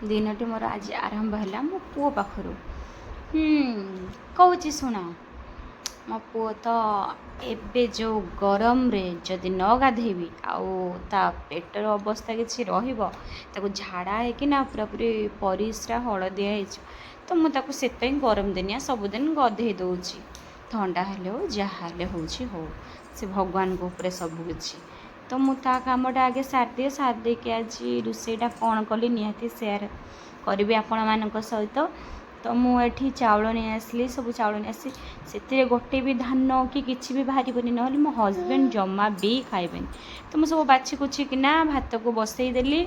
दिनटी मोर आज आरंभ है मो पुओ पाखरु। कहूँ शुण, मो पुओ तो एबे जो गरम रे जदि न गाधेबी आउ ता पेटर अवस्था किसी रहा झाड़ा है पूरापूरी परिस्रा हलदिया तो मुझे गरम दिनिया सबुदिन गधे दूची थंडा हेले हो जहाँ हो से भगवान को ऊपर सबकिछि। तो मुझे कामटा आगे सारी सारी के आज रोषेईटा कौन कली निहाती सेयार करी आपण मान सहित। तो मुझे चाउल नहीं आसली सब चाउल नहीं आसी से गोटे भी धान कि किसी भी बाहर ना मो हजबैंड जमा भी खाइबेनि। तो मुझे सब बाछी कुचिकिना भात को बसईदेली।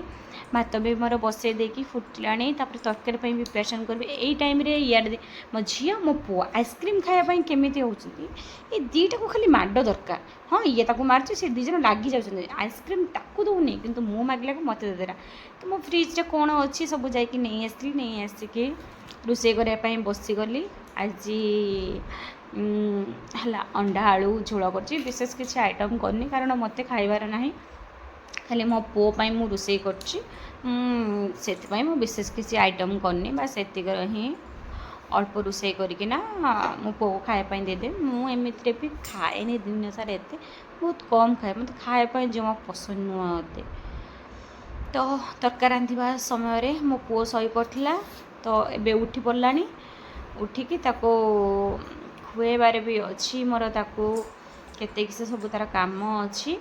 भात भी मोर बसई देकी फुटला तरकारी प्रिपरेसन करी यही टाइम इे मो झी मो पु आइसक्रीम खायापी केमी होती ये दीटा को खाली माड दरकार। हाँ ये मार्च से दीज लगी जाऊँ आइसक्रीम ताकू दौनी कि मु मागिला मत देदेला। तो मो फ्रिज रे कौन अच्छी सब जाकि नहीं आसली नहीं आसिकी रोषे करने बसीगली। आज है अंडा आलू झोल कर विशेष किसी आइटम करनी कारण मत खाइबार ना खाली मो पुओ मु रोषे करछि मु विशेष किसी आइटम करनी बास एतिक ही अल्प रोषे करना मो पुओ को खायापी देदे। मुझे भी खाएनि दिन सारा एत बहुत कम खाए मत खायापी जमा पसंद नुह मत। तो तरकारी रांधिबा समय मो पुओ शई पड़ता तो एबे उठी पड़ला उठिकी ताको खुएबार भी अच्छी मोर ताको केते किसी सब तार काम अच्छी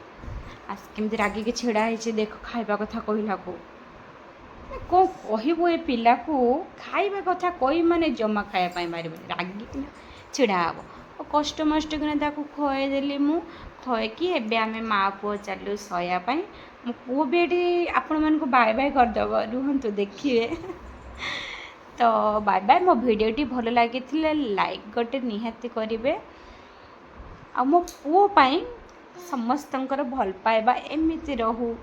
केमती रागिकी छिड़ा है देख खाइबा कथा कहला को कौन कहबो ए पिला को खाइबा कथा कही माने जमा खायापी मारे रागिकी छिड़ा हे कष्ट मष्ट कि खुएदेली मु खुएकी एबे आमे माँ पुओ चलू शयापी। मो पुओ भी ये आपण मन को बाय बाय करदेव रुहतु देखिए। तो बाय बाय। मो भिडियोटी भल लगी लाइक गोटे निहाती करेंगे आ मो पुओ समस्तंकर भल पाइबा एमती रहू।